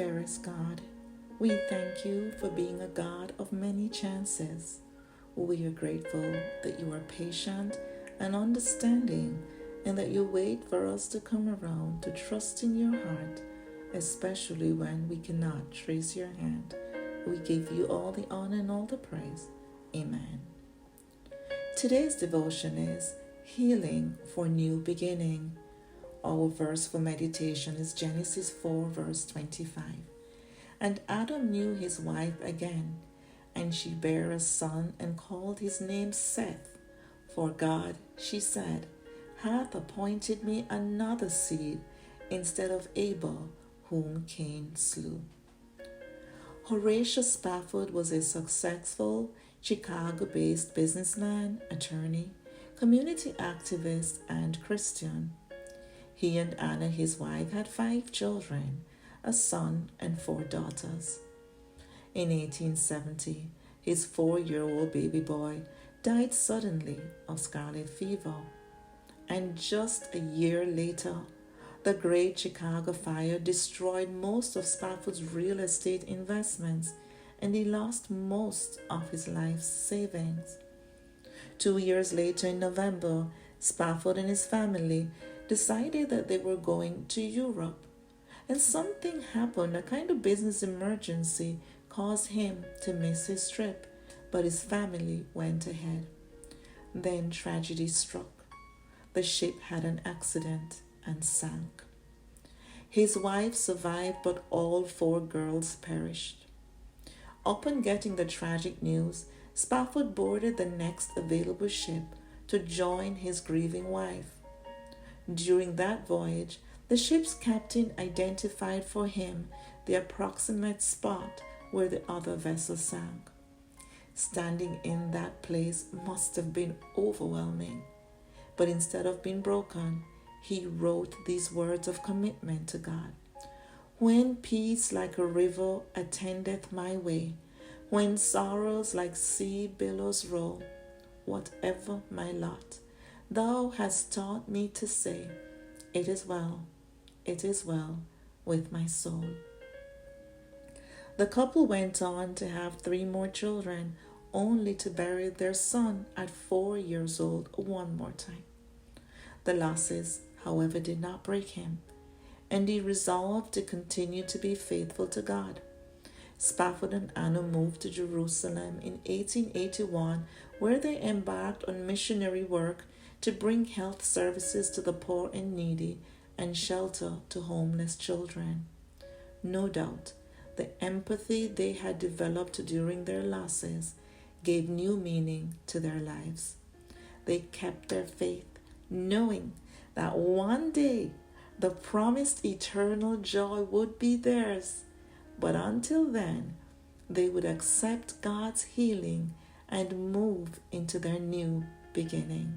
Dearest God, we thank you for being a God of many chances. We are grateful that you are patient and understanding and that you wait for us to come around to trust in your heart, especially when we cannot trace your hand. We give you all the honor and all the praise. Amen. Today's devotion is Healing for New Beginning. Our verse for meditation is Genesis 4 verse 25. And Adam knew his wife again, and she bare a son and called his name Seth. For God, she said, hath appointed me another seed instead of Abel, whom Cain slew. Horatio Spafford was a successful Chicago-based businessman, attorney, community activist, and Christian. He and Anna, his wife, had 5 children, a son and 4 daughters. In 1870, his 4-year-old baby boy died suddenly of scarlet fever. And just a year later, the Great Chicago Fire destroyed most of Spafford's real estate investments, and he lost most of his life's savings. 2 years later, in November, Spafford and his family decided that they were going to Europe. And something happened, a kind of business emergency caused him to miss his trip, but his family went ahead. Then tragedy struck. The ship had an accident and sank. His wife survived, but all 4 girls perished. Upon getting the tragic news, Spafford boarded the next available ship to join his grieving wife. During that voyage, the ship's captain identified for him the approximate spot where the other vessel sank. Standing in that place must have been overwhelming. But instead of being broken, he wrote these words of commitment to God. When peace like a river attendeth my way, when sorrows like sea billows roll, whatever my lot, thou hast taught me to say, it is well with my soul. The couple went on to have 3 more children, only to bury their son at 4 years old one more time. The losses, however, did not break him, and he resolved to continue to be faithful to God. Spafford and Anna moved to Jerusalem in 1881, where they embarked on missionary work to bring health services to the poor and needy and shelter to homeless children. No doubt, the empathy they had developed during their losses gave new meaning to their lives. They kept their faith, knowing that one day the promised eternal joy would be theirs. But until then, they would accept God's healing and move into their new beginning.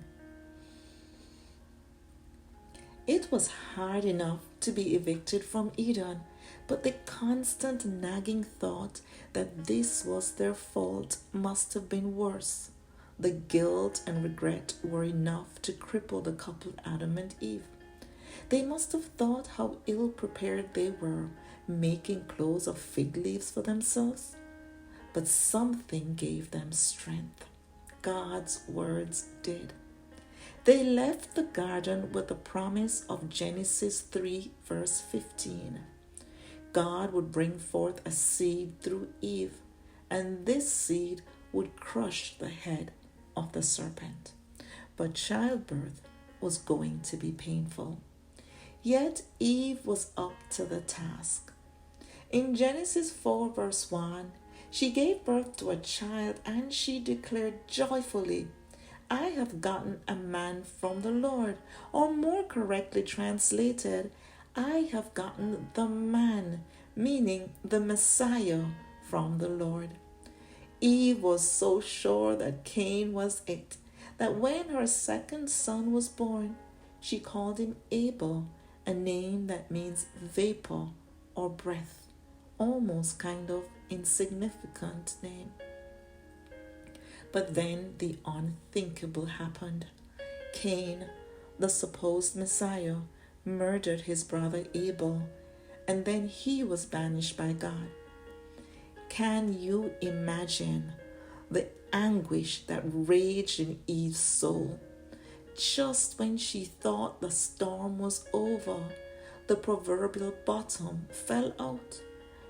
It was hard enough to be evicted from Eden, but the constant nagging thought that this was their fault must have been worse. The guilt and regret were enough to cripple the couple Adam and Eve. They must have thought how ill prepared they were, making clothes of fig leaves for themselves. But something gave them strength. God's words did. They left the garden with the promise of Genesis 3 verse 15. God would bring forth a seed through Eve, and this seed would crush the head of the serpent. But childbirth was going to be painful. Yet Eve was up to the task. In Genesis 4 verse 1, she gave birth to a child, and she declared joyfully, I have gotten a man from the Lord. Or more correctly translated, I have gotten the man, meaning the Messiah, from the Lord. Eve was so sure that Cain was it, that when her second son was born, she called him Abel, a name that means vapor or breath, almost kind of insignificant name. But then the unthinkable happened. Cain, the supposed Messiah, murdered his brother Abel, and then he was banished by God. Can you imagine the anguish that raged in Eve's soul? Just when she thought the storm was over, the proverbial bottom fell out.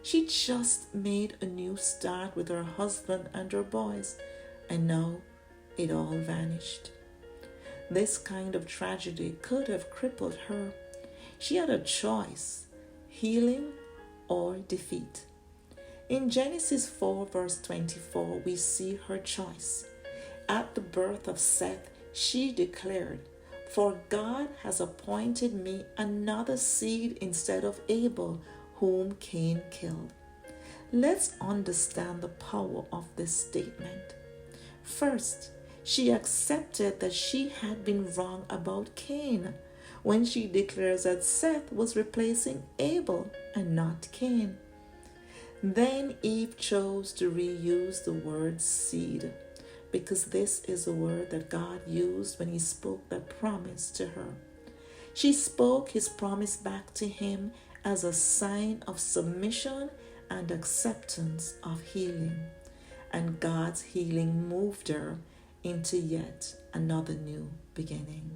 She just made a new start with her husband and her boys, and now it all vanished. This kind of tragedy could have crippled her. She had a choice: healing or defeat. In Genesis 4 verse 24, we see her choice. At the birth of Seth, she declared, "For God has appointed me another seed instead of Abel, whom Cain killed." Let's understand the power of this statement. First, she accepted that she had been wrong about Cain when she declares that Seth was replacing Abel and not Cain. Then Eve chose to reuse the word seed, because this is a word that God used when he spoke that promise to her. She spoke his promise back to him as a sign of submission and acceptance of healing. And God's healing moved her into yet another new beginning.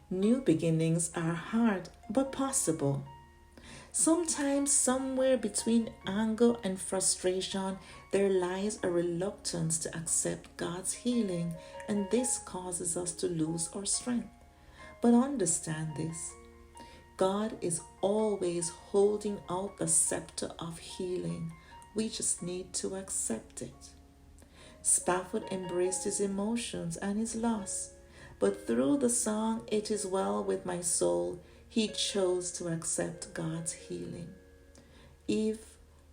New beginnings are hard but possible. Sometimes somewhere between anger and frustration, there lies a reluctance to accept God's healing, and this causes us to lose our strength. But understand this: God is always holding out the scepter of healing. We just need to accept it. Spafford embraced his emotions and his loss, but through the song, "It Is Well With My Soul," he chose to accept God's healing. Eve,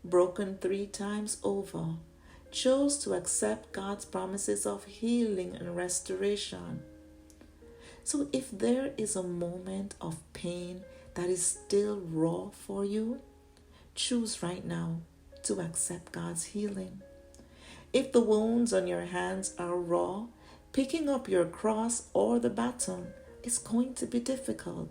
broken 3 times over, chose to accept God's promises of healing and restoration. So if there is a moment of pain that is still raw for you, choose right now to accept God's healing. If the wounds on your hands are raw, picking up your cross or the baton is going to be difficult.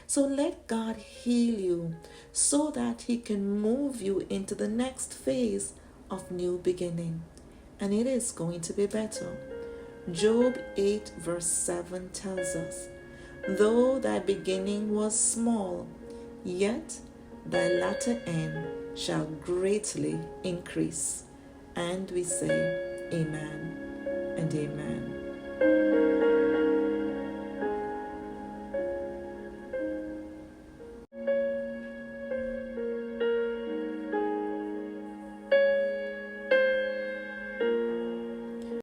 So let God heal you so that he can move you into the next phase of new beginning. And it is going to be better. Job 8 verse 7 tells us, "Though thy beginning was small, yet thy latter end shall greatly increase." And we say, amen and amen.